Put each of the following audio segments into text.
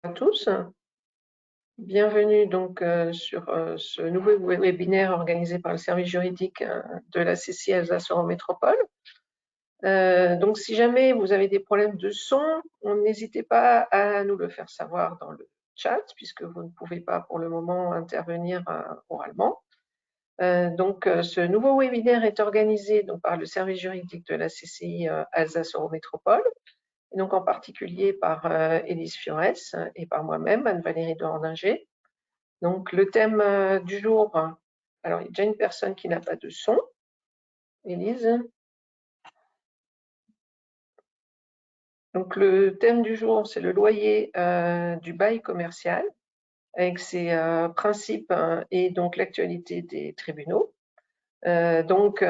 À tous. Bienvenue donc sur ce nouveau webinaire organisé par le service juridique de la CCI Alsace Eurométropole. Donc si jamais vous avez des problèmes de son, n'hésitez pas à nous le faire savoir dans le chat puisque vous ne pouvez pas pour le moment intervenir oralement. Donc ce nouveau webinaire est organisé donc, par le service juridique de la CCI Alsace Eurométropole. Et donc en particulier par Élise Fiorès et par moi-même, Anne-Valérie de Hordinger. Donc le thème du jour, alors il y a déjà une personne qui n'a pas de son, Élise. Donc le thème du jour, c'est le loyer du bail commercial, avec ses principes et donc l'actualité des tribunaux. Donc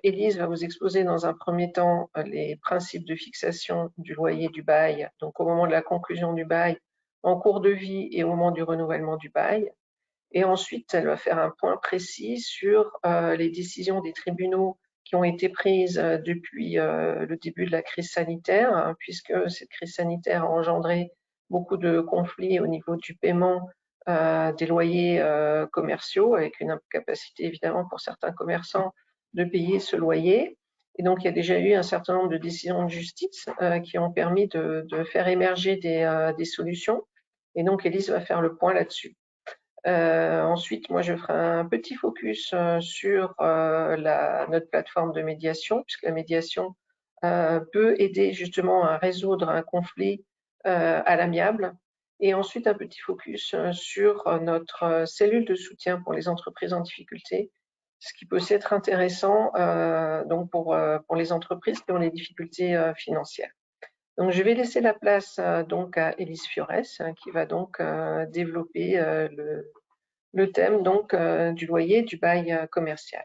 Élise va vous exposer dans un premier temps les principes de fixation du loyer du bail, donc au moment de la conclusion du bail, en cours de vie et au moment du renouvellement du bail. Et ensuite, elle va faire un point précis sur les décisions des tribunaux qui ont été prises depuis le début de la crise sanitaire, hein, puisque cette crise sanitaire a engendré beaucoup de conflits au niveau du paiement des loyers commerciaux, avec une incapacité évidemment pour certains commerçants de payer ce loyer. Et donc, il y a déjà eu un certain nombre de décisions de justice qui ont permis de faire émerger des solutions. Et donc, Élise va faire le point là-dessus. Ensuite, moi, je ferai un petit focus sur notre plateforme de médiation, puisque la médiation peut aider justement à résoudre un conflit à l'amiable. Et ensuite, un petit focus sur notre cellule de soutien pour les entreprises en difficulté, ce qui peut aussi être intéressant donc pour les entreprises qui ont des difficultés financières. Donc, je vais laisser la place donc à Élise Fiorès, qui va donc développer le thème donc du loyer du bail commercial.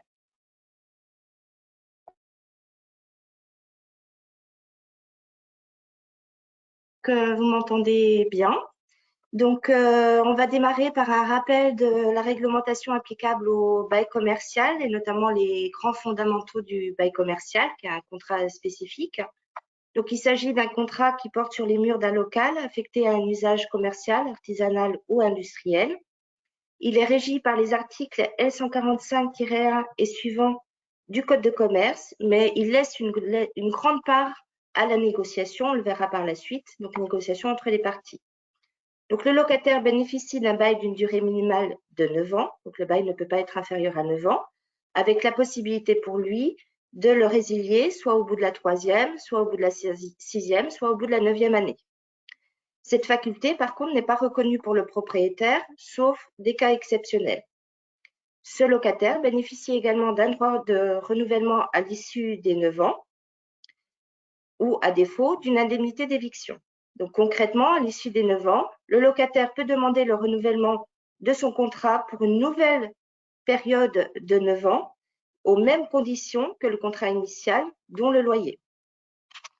Que vous m'entendez bien. Donc, on va démarrer par un rappel de la réglementation applicable au bail commercial et notamment les grands fondamentaux du bail commercial, qui est un contrat spécifique. Donc, il s'agit d'un contrat qui porte sur les murs d'un local affecté à un usage commercial, artisanal ou industriel. Il est régi par les articles L145-1 et suivants du Code de commerce, mais il laisse une grande part à la négociation, on le verra par la suite, donc négociation entre les parties. Donc, le locataire bénéficie d'un bail d'une durée minimale de 9 ans, donc le bail ne peut pas être inférieur à 9 ans, avec la possibilité pour lui de le résilier soit au bout de la 3e, soit au bout de la 6e, soit au bout de la 9e année. Cette faculté, par contre, n'est pas reconnue pour le propriétaire, sauf des cas exceptionnels. Ce locataire bénéficie également d'un droit de renouvellement à l'issue des 9 ans ou, à défaut, d'une indemnité d'éviction. Donc, concrètement, à l'issue des 9 ans, le locataire peut demander le renouvellement de son contrat pour une nouvelle période de 9 ans, aux mêmes conditions que le contrat initial, dont le loyer,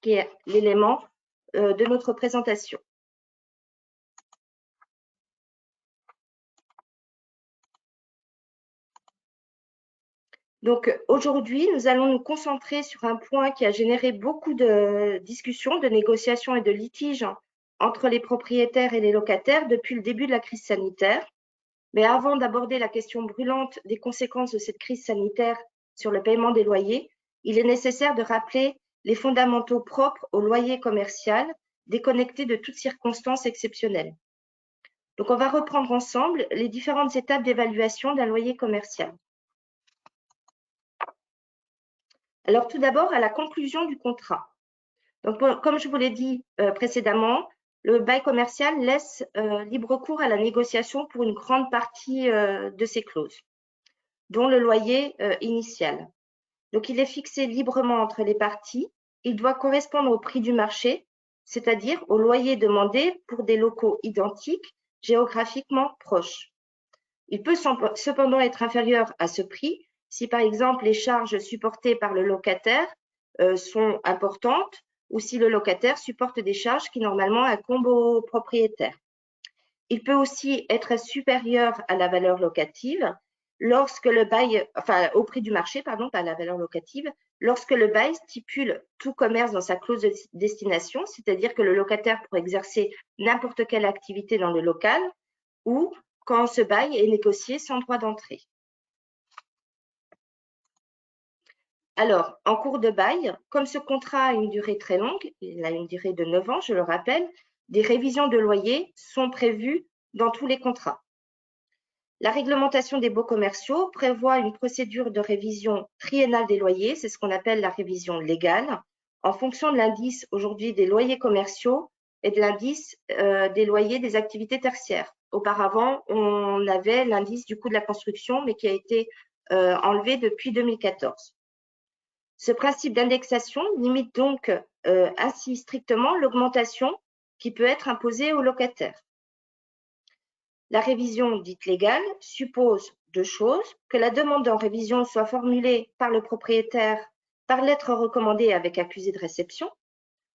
qui est l'élément de notre présentation. Donc, aujourd'hui, nous allons nous concentrer sur un point qui a généré beaucoup de discussions, de négociations et de litiges entre les propriétaires et les locataires depuis le début de la crise sanitaire. Mais avant d'aborder la question brûlante des conséquences de cette crise sanitaire sur le paiement des loyers, il est nécessaire de rappeler les fondamentaux propres au loyer commercial, déconnectés de toute circonstance exceptionnelle. Donc, on va reprendre ensemble les différentes étapes d'évaluation d'un loyer commercial. Alors, tout d'abord, à la conclusion du contrat. Donc, comme je vous l'ai dit précédemment, le bail commercial laisse libre cours à la négociation pour une grande partie de ses clauses, dont le loyer initial. Donc, il est fixé librement entre les parties. Il doit correspondre au prix du marché, c'est-à-dire au loyer demandé pour des locaux identiques, géographiquement proches. Il peut cependant être inférieur à ce prix si, par exemple, les charges supportées par le locataire sont importantes ou si le locataire supporte des charges qui normalement incombent au propriétaire. Il peut aussi être supérieur à la valeur locative lorsque le bail, enfin au prix du marché, pardon, pas à la valeur locative, lorsque le bail stipule tout commerce dans sa clause de destination, c'est-à-dire que le locataire pourrait exercer n'importe quelle activité dans le local, ou quand ce bail est négocié sans droit d'entrée. Alors, en cours de bail, comme ce contrat a une durée très longue, il a une durée de 9 ans, je le rappelle, des révisions de loyer sont prévues dans tous les contrats. La réglementation des baux commerciaux prévoit une procédure de révision triennale des loyers, c'est ce qu'on appelle la révision légale, en fonction de l'indice aujourd'hui des loyers commerciaux et de l'indice des loyers des activités tertiaires. Auparavant, on avait l'indice du coût de la construction, mais qui a été enlevé depuis 2014. Ce principe d'indexation limite donc ainsi strictement l'augmentation qui peut être imposée aux locataires. La révision dite légale suppose deux choses: que la demande en révision soit formulée par le propriétaire par lettre recommandée avec accusé de réception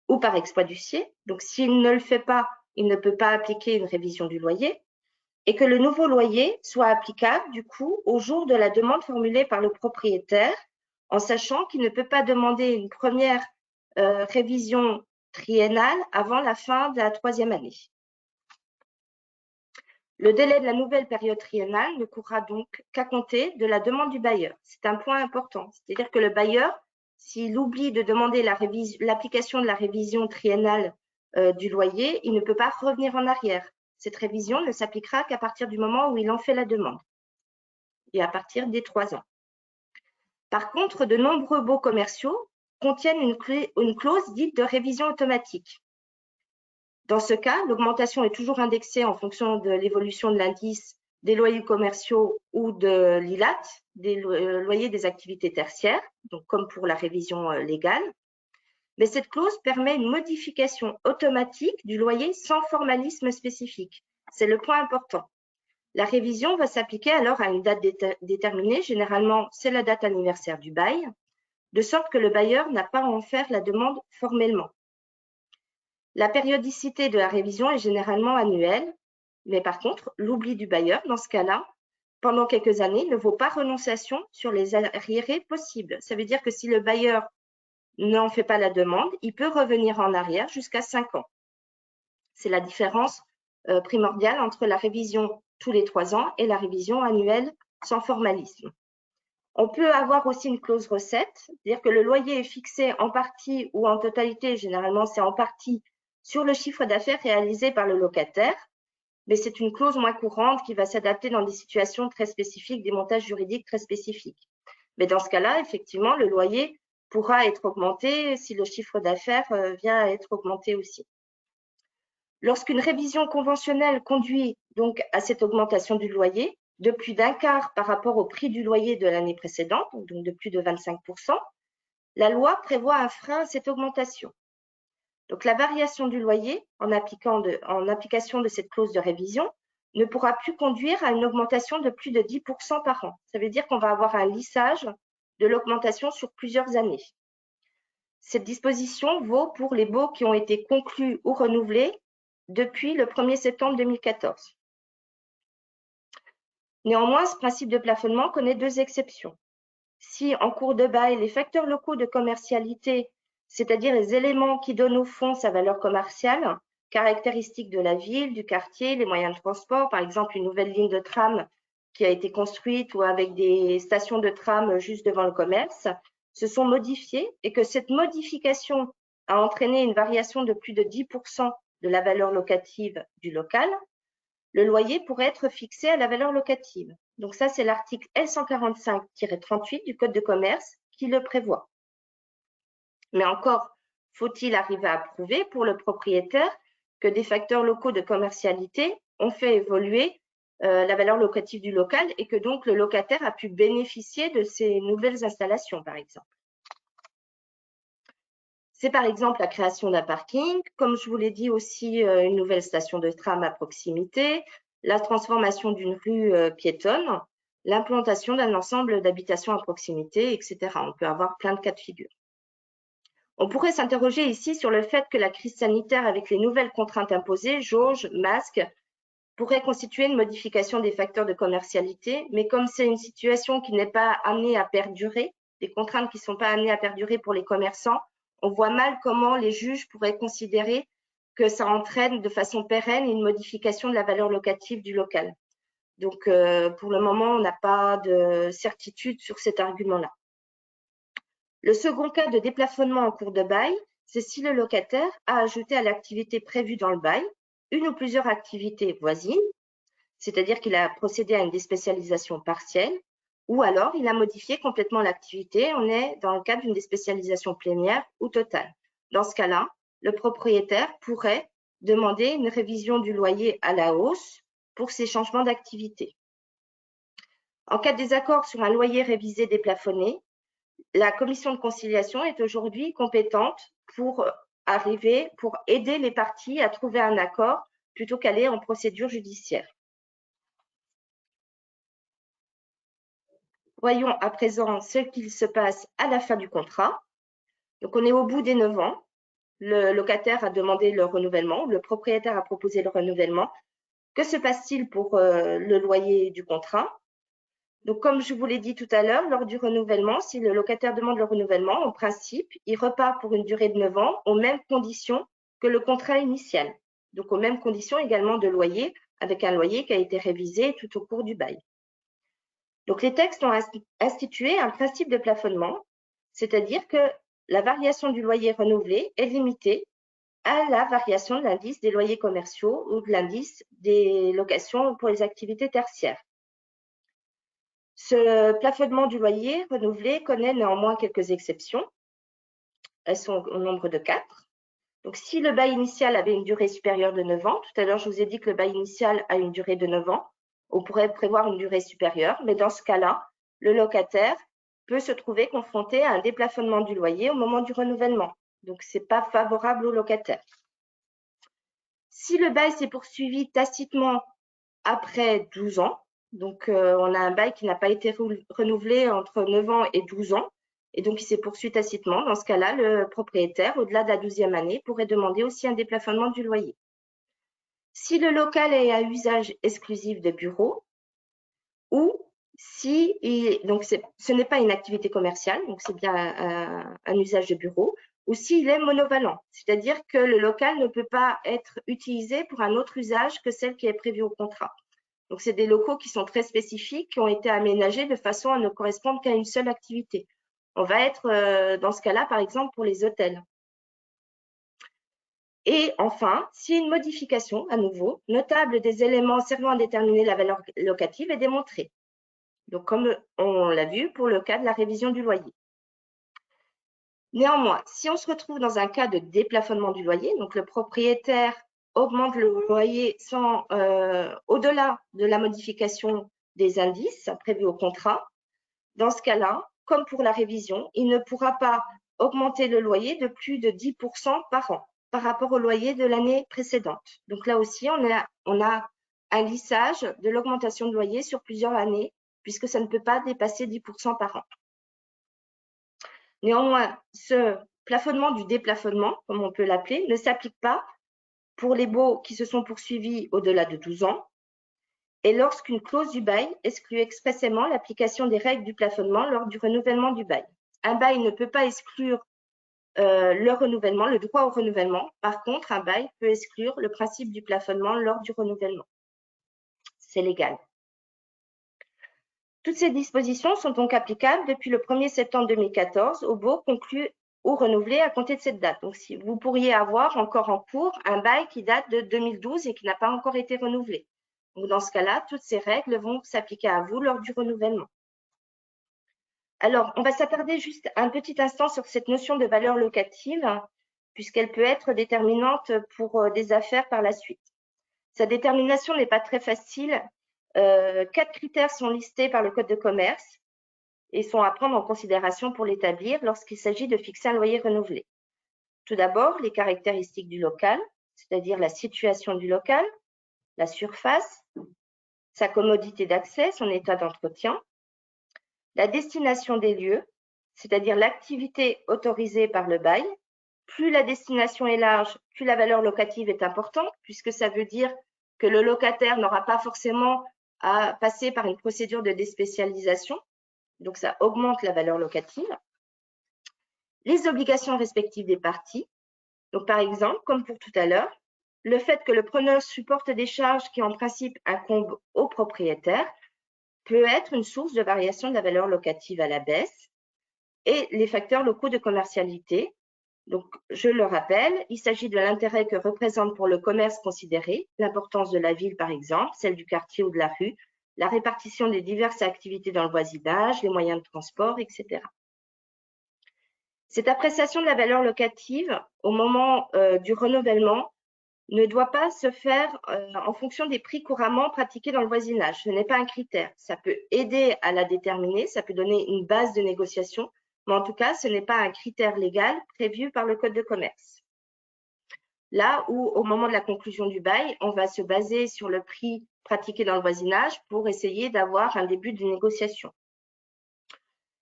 ou par exploit d'huissier. Donc, s'il ne le fait pas, il ne peut pas appliquer une révision du loyer, et que le nouveau loyer soit applicable du coup au jour de la demande formulée par le propriétaire, en sachant qu'il ne peut pas demander une première révision triennale avant la fin de la 3e année. Le délai de la nouvelle période triennale ne courra donc qu'à compter de la demande du bailleur. C'est un point important, c'est-à-dire que le bailleur, s'il oublie de demander l'application de la révision triennale du loyer, il ne peut pas revenir en arrière. Cette révision ne s'appliquera qu'à partir du moment où il en fait la demande et à partir des 3 ans. Par contre, de nombreux baux commerciaux contiennent une clause dite de révision automatique. Dans ce cas, l'augmentation est toujours indexée en fonction de l'évolution de l'indice des loyers commerciaux ou de l'ILAT, des loyers des activités tertiaires, donc comme pour la révision légale. Mais cette clause permet une modification automatique du loyer sans formalisme spécifique. C'est le point important. La révision va s'appliquer alors à une date déterminée, généralement c'est la date anniversaire du bail, de sorte que le bailleur n'a pas à en faire la demande formellement. La périodicité de la révision est généralement annuelle, mais par contre, l'oubli du bailleur, dans ce cas-là, pendant quelques années, ne vaut pas renonciation sur les arriérés possibles. Ça veut dire que si le bailleur n'en fait pas la demande, il peut revenir en arrière jusqu'à 5 ans. C'est la différence primordiale entre la révision tous les 3 ans et la révision annuelle sans formalisme. On peut avoir aussi une clause recette, c'est-à-dire que le loyer est fixé en partie ou en totalité, généralement c'est en partie, sur le chiffre d'affaires réalisé par le locataire, mais c'est une clause moins courante qui va s'adapter dans des situations très spécifiques, des montages juridiques très spécifiques. Mais dans ce cas-là, effectivement, le loyer pourra être augmenté si le chiffre d'affaires vient à être augmenté aussi. Lorsqu'une révision conventionnelle conduit donc à cette augmentation du loyer de plus d'un quart par rapport au prix du loyer de l'année précédente, donc de plus de 25%, la loi prévoit un frein à cette augmentation. Donc la variation du loyer en application de cette clause de révision ne pourra plus conduire à une augmentation de plus de 10% par an. Ça veut dire qu'on va avoir un lissage de l'augmentation sur plusieurs années. Cette disposition vaut pour les baux qui ont été conclus ou renouvelés depuis le 1er septembre 2014. Néanmoins, ce principe de plafonnement connaît deux exceptions. Si, en cours de bail, les facteurs locaux de commercialité, c'est-à-dire les éléments qui donnent au fonds sa valeur commerciale, caractéristiques de la ville, du quartier, les moyens de transport, par exemple une nouvelle ligne de tram qui a été construite ou avec des stations de tram juste devant le commerce, se sont modifiés et que cette modification a entraîné une variation de plus de 10% de la valeur locative du local, le loyer pourrait être fixé à la valeur locative. Donc ça, c'est l'article L145-38 du Code de commerce qui le prévoit. Mais encore, faut-il arriver à prouver pour le propriétaire que des facteurs locaux de commercialité ont fait évoluer la valeur locative du local et que donc le locataire a pu bénéficier de ces nouvelles installations, par exemple. C'est par exemple la création d'un parking, comme je vous l'ai dit aussi, une nouvelle station de tram à proximité, la transformation d'une rue piétonne, l'implantation d'un ensemble d'habitations à proximité, etc. On peut avoir plein de cas de figure. On pourrait s'interroger ici sur le fait que la crise sanitaire avec les nouvelles contraintes imposées, jauges, masques, pourrait constituer une modification des facteurs de commercialité, mais comme c'est une situation qui n'est pas amenée à perdurer, des contraintes qui ne sont pas amenées à perdurer pour les commerçants, on voit mal comment les juges pourraient considérer que ça entraîne de façon pérenne une modification de la valeur locative du local. Donc, pour le moment, on n'a pas de certitude sur cet argument-là. Le second cas de déplafonnement en cours de bail, c'est si le locataire a ajouté à l'activité prévue dans le bail une ou plusieurs activités voisines, c'est-à-dire qu'il a procédé à une déspécialisation partielle, ou alors il a modifié complètement l'activité. On est dans le cadre d'une déspécialisation plénière ou totale. Dans ce cas-là, le propriétaire pourrait demander une révision du loyer à la hausse pour ces changements d'activité. En cas de désaccord sur un loyer révisé déplafonné, la commission de conciliation est aujourd'hui compétente pour aider les parties à trouver un accord plutôt qu'aller en procédure judiciaire. Voyons à présent ce qu'il se passe à la fin du contrat. Donc, on est au bout des 9 ans. Le locataire a demandé le renouvellement, le propriétaire a proposé le renouvellement. Que se passe-t-il pour le loyer du contrat? Donc, comme je vous l'ai dit tout à l'heure, lors du renouvellement, si le locataire demande le renouvellement, en principe, il repart pour une durée de 9 ans aux mêmes conditions que le contrat initial. Donc, aux mêmes conditions également de loyer, avec un loyer qui a été révisé tout au cours du bail. Donc, les textes ont institué un principe de plafonnement, c'est-à-dire que la variation du loyer renouvelé est limitée à la variation de l'indice des loyers commerciaux ou de l'indice des locations pour les activités tertiaires. Ce plafonnement du loyer renouvelé connaît néanmoins quelques exceptions. Elles sont au nombre de 4. Donc, si le bail initial avait une durée supérieure de 9 ans, tout à l'heure, je vous ai dit que le bail initial a une durée de 9 ans, on pourrait prévoir une durée supérieure, mais dans ce cas-là, le locataire peut se trouver confronté à un déplafonnement du loyer au moment du renouvellement. Donc, ce n'est pas favorable au locataire. Si le bail s'est poursuivi tacitement après 12 ans, donc on a un bail qui n'a pas été renouvelé entre 9 ans et 12 ans, et donc il s'est poursuivi tacitement. Dans ce cas-là, le propriétaire, au-delà de la 12e année, pourrait demander aussi un déplafonnement du loyer. Si le local est à usage exclusif de bureau, ou si, donc ce n'est pas une activité commerciale, donc c'est bien un usage de bureau, ou s'il est monovalent, c'est-à-dire que le local ne peut pas être utilisé pour un autre usage que celle qui est prévue au contrat. Donc, c'est des locaux qui sont très spécifiques, qui ont été aménagés de façon à ne correspondre qu'à une seule activité. On va être dans ce cas-là, par exemple, pour les hôtels. Et enfin, si une modification, à nouveau, notable des éléments servant à déterminer la valeur locative est démontrée. Donc, comme on l'a vu pour le cas de la révision du loyer. Néanmoins, si on se retrouve dans un cas de déplafonnement du loyer, donc le propriétaire augmente le loyer sans au-delà de la modification des indices prévus au contrat, dans ce cas-là, comme pour la révision, il ne pourra pas augmenter le loyer de plus de 10% par an par rapport au loyer de l'année précédente. Donc là aussi, on a un lissage de l'augmentation de loyer sur plusieurs années, puisque ça ne peut pas dépasser 10% par an. Néanmoins, ce plafonnement du déplafonnement, comme on peut l'appeler, ne s'applique pas pour les baux qui se sont poursuivis au-delà de 12 ans et lorsqu'une clause du bail exclut expressément l'application des règles du plafonnement lors du renouvellement du bail. Un bail ne peut pas exclure le renouvellement, le droit au renouvellement. Par contre, un bail peut exclure le principe du plafonnement lors du renouvellement. C'est légal. Toutes ces dispositions sont donc applicables depuis le 1er septembre 2014 aux baux conclus ou renouvelés à compter de cette date. Donc, si vous pourriez avoir encore en cours un bail qui date de 2012 et qui n'a pas encore été renouvelé. Donc, dans ce cas-là, toutes ces règles vont s'appliquer à vous lors du renouvellement. Alors, on va s'attarder juste un petit instant sur cette notion de valeur locative, puisqu'elle peut être déterminante pour des affaires par la suite. Sa détermination n'est pas très facile. 4 critères sont listés par le Code de commerce et sont à prendre en considération pour l'établir lorsqu'il s'agit de fixer un loyer renouvelé. Tout d'abord, les caractéristiques du local, c'est-à-dire la situation du local, la surface, sa commodité d'accès, son état d'entretien, la destination des lieux, c'est-à-dire l'activité autorisée par le bail. Plus la destination est large, plus la valeur locative est importante, puisque ça veut dire que le locataire n'aura pas forcément à passer par une procédure de déspécialisation. donc ça augmente la valeur locative. Les obligations respectives des parties, donc par exemple, comme pour tout à l'heure, le fait que le preneur supporte des charges qui en principe incombent au propriétaire peut être une source de variation de la valeur locative à la baisse, et les facteurs locaux de commercialité. Donc, je le rappelle, il s'agit de l'intérêt que représente pour le commerce considéré, l'importance de la ville par exemple, celle du quartier ou de la rue, la répartition des diverses activités dans le voisinage, les moyens de transport, etc. Cette appréciation de la valeur locative au moment du renouvellement ne doit pas se faire en fonction des prix couramment pratiqués dans le voisinage. Ce n'est pas un critère. Ça peut aider à la déterminer, ça peut donner une base de négociation, mais en tout cas, ce n'est pas un critère légal prévu par le Code de commerce. Là où, au moment de la conclusion du bail, on va se baser sur le prix pratiqué dans le voisinage pour essayer d'avoir un début de négociation.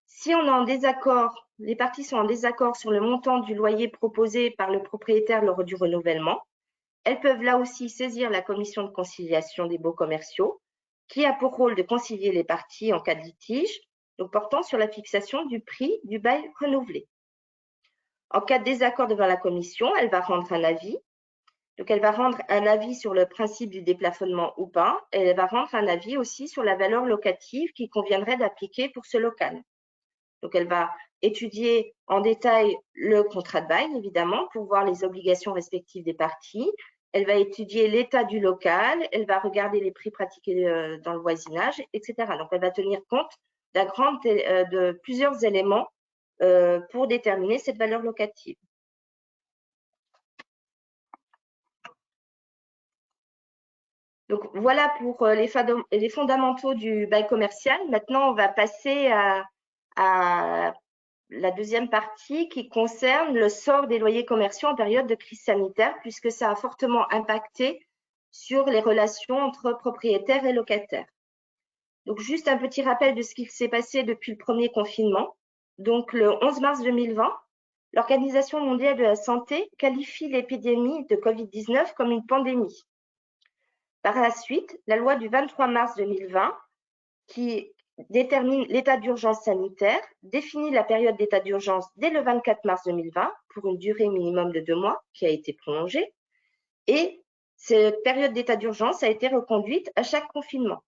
Si on est en désaccord, les parties sont en désaccord sur le montant du loyer proposé par le propriétaire lors du renouvellement, elles peuvent là aussi saisir la commission de conciliation des baux commerciaux, qui a pour rôle de concilier les parties en cas de litige, donc portant sur la fixation du prix du bail renouvelé. En cas de désaccord devant la commission, elle va rendre un avis. Donc, elle va rendre un avis sur le principe du déplafonnement ou pas, et elle va rendre un avis aussi sur la valeur locative qu'il conviendrait d'appliquer pour ce local. Donc, elle va étudier en détail le contrat de bail, évidemment, pour voir les obligations respectives des parties. Elle va étudier l'état du local, elle va regarder les prix pratiqués dans le voisinage, etc. Donc, elle va tenir compte de plusieurs éléments pour déterminer cette valeur locative. Donc, voilà pour les fondamentaux du bail commercial. Maintenant, on va passer à la deuxième partie qui concerne le sort des loyers commerciaux en période de crise sanitaire, puisque ça a fortement impacté sur les relations entre propriétaires et locataires. Donc, juste un petit rappel de ce qui s'est passé depuis le premier confinement. Donc, le 11 mars 2020, l'Organisation mondiale de la santé qualifie l'épidémie de Covid-19 comme une pandémie. Par la suite, la loi du 23 mars 2020, qui détermine l'état d'urgence sanitaire, définit la période d'état d'urgence dès le 24 mars 2020 pour une durée minimum de 2 mois qui a été prolongée. Et cette période d'état d'urgence a été reconduite à chaque confinement.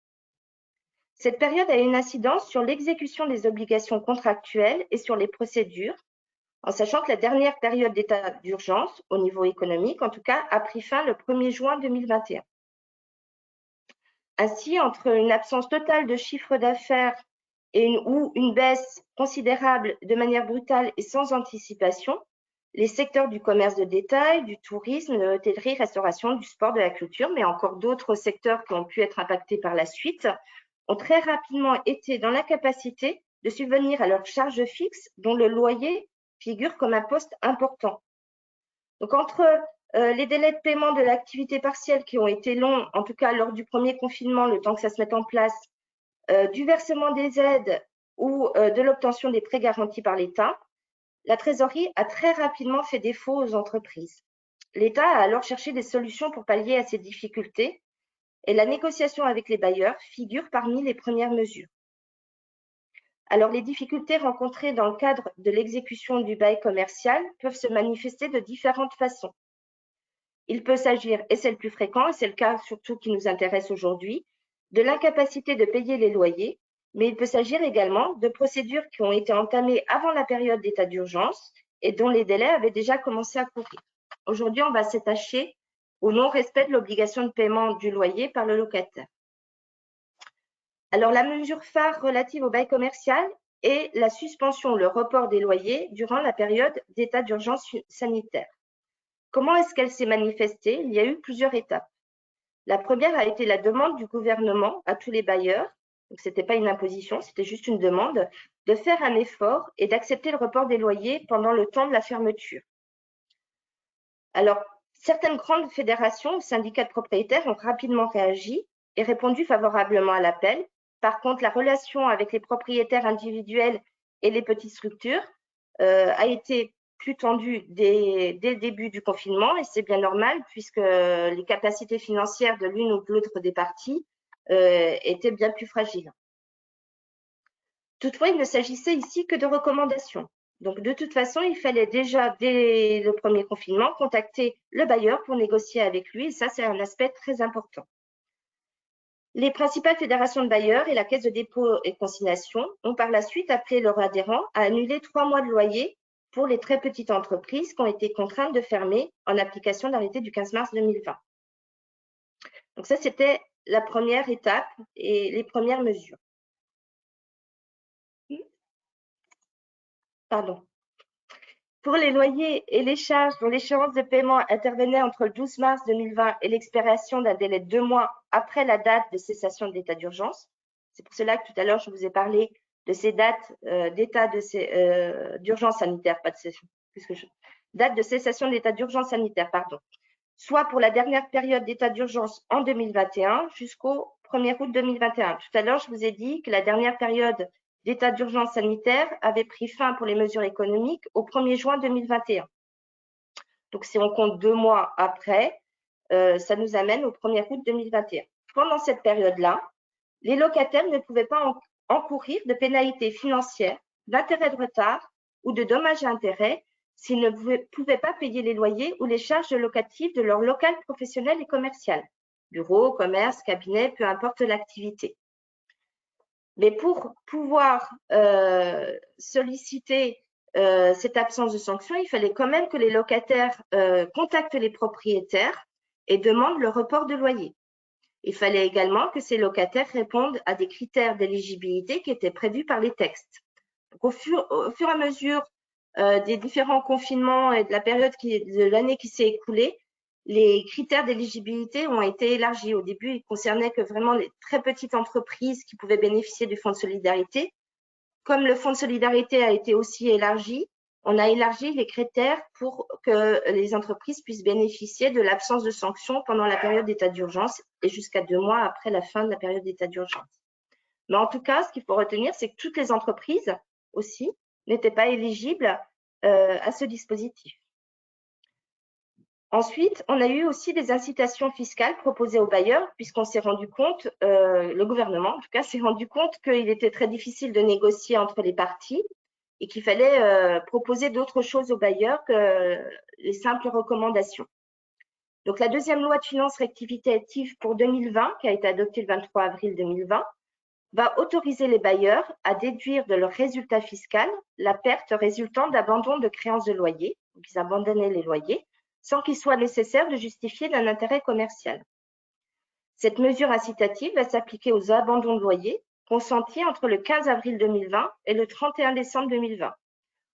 Cette période a une incidence sur l'exécution des obligations contractuelles et sur les procédures, en sachant que la dernière période d'état d'urgence, au niveau économique en tout cas, a pris fin le 1er juin 2021. Ainsi, entre une absence totale de chiffre d'affaires ou une baisse considérable de manière brutale et sans anticipation, les secteurs du commerce de détail, du tourisme, de l'hôtellerie, restauration, du sport, de la culture, mais encore d'autres secteurs qui ont pu être impactés par la suite, ont très rapidement été dans l'incapacité de subvenir à leurs charges fixes dont le loyer figure comme un poste important. Donc, entre les délais de paiement de l'activité partielle qui ont été longs, en tout cas lors du premier confinement, le temps que ça se mette en place, du versement des aides ou de l'obtention des prêts garantis par l'État, la trésorerie a très rapidement fait défaut aux entreprises. L'État a alors cherché des solutions pour pallier à ces difficultés et la négociation avec les bailleurs figure parmi les premières mesures. Alors, les difficultés rencontrées dans le cadre de l'exécution du bail commercial peuvent se manifester de différentes façons. Il peut s'agir, et c'est le plus fréquent, et c'est le cas surtout qui nous intéresse aujourd'hui, de l'incapacité de payer les loyers, mais il peut s'agir également de procédures qui ont été entamées avant la période d'état d'urgence et dont les délais avaient déjà commencé à courir. Aujourd'hui, on va s'attacher au non-respect de l'obligation de paiement du loyer par le locataire. Alors, la mesure phare relative au bail commercial est la suspension, le report des loyers durant la période d'état d'urgence sanitaire. Comment est-ce qu'elle s'est manifestée? Il y a eu plusieurs étapes. La première a été la demande du gouvernement à tous les bailleurs, donc ce n'était pas une imposition, c'était juste une demande, de faire un effort et d'accepter le report des loyers pendant le temps de la fermeture. Alors, certaines grandes fédérations ou syndicats de propriétaires ont rapidement réagi et répondu favorablement à l'appel. Par contre, la relation avec les propriétaires individuels et les petites structures a été plus tendue dès le début du confinement, et c'est bien normal puisque les capacités financières de l'une ou de l'autre des parties étaient bien plus fragiles. Toutefois, il ne s'agissait ici que de recommandations. Donc, de toute façon, il fallait déjà, dès le premier confinement, contacter le bailleur pour négocier avec lui. Et ça, c'est un aspect très important. Les principales fédérations de bailleurs et la Caisse de dépôt et consignation ont par la suite appelé leurs adhérents à annuler 3 mois de loyer pour les très petites entreprises qui ont été contraintes de fermer en application de l'arrêté du 15 mars 2020. Donc ça, c'était la première étape et les premières mesures. Pardon. Pour les loyers et les charges dont l'échéance de paiement intervenait entre le 12 mars 2020 et l'expiration d'un délai de 2 mois après la date de cessation de l'état d'urgence, c'est pour cela que tout à l'heure, je vous ai parlé de ces dates d'état d'urgence sanitaire, pas de cessation, date de cessation de l'état d'urgence sanitaire, pardon, soit pour la dernière période d'état d'urgence en 2021 jusqu'au 1er août 2021. Tout à l'heure, je vous ai dit que la dernière période d'état d'urgence sanitaire avait pris fin pour les mesures économiques au 1er juin 2021. Donc, si on compte 2 mois après, ça nous amène au 1er août 2021. Pendant cette période-là, les locataires ne pouvaient pas encourir de pénalités financières, d'intérêts de retard ou de dommages et intérêts s'ils ne pouvaient pas payer les loyers ou les charges locatives de leur local professionnel et commercial, bureau, commerce, cabinet, peu importe l'activité. Mais pour pouvoir solliciter cette absence de sanction, il fallait quand même que les locataires contactent les propriétaires et demandent le report de loyer. Il fallait également que ces locataires répondent à des critères d'éligibilité qui étaient prévus par les textes. Donc, au fur et à mesure des différents confinements et de la période de l'année qui s'est écoulée, les critères d'éligibilité ont été élargis. Au début, ils concernaient que vraiment les très petites entreprises qui pouvaient bénéficier du fonds de solidarité. Comme le fonds de solidarité a été aussi élargi, on a élargi les critères pour que les entreprises puissent bénéficier de l'absence de sanctions pendant la période d'état d'urgence et jusqu'à 2 mois après la fin de la période d'état d'urgence. Mais en tout cas, ce qu'il faut retenir, c'est que toutes les entreprises aussi n'étaient pas éligibles à ce dispositif. Ensuite, on a eu aussi des incitations fiscales proposées aux bailleurs, puisqu'on s'est rendu compte, le gouvernement en tout cas, s'est rendu compte qu'il était très difficile de négocier entre les parties et qu'il fallait proposer d'autres choses aux bailleurs que les simples recommandations. Donc, la deuxième loi de finances rectificative pour 2020, qui a été adoptée le 23 avril 2020, va autoriser les bailleurs à déduire de leur résultat fiscal la perte résultant d'abandon de créances de loyer, donc ils abandonnaient les loyers, sans qu'il soit nécessaire de justifier d'un intérêt commercial. Cette mesure incitative va s'appliquer aux abandons de loyer consentis entre le 15 avril 2020 et le 31 décembre 2020.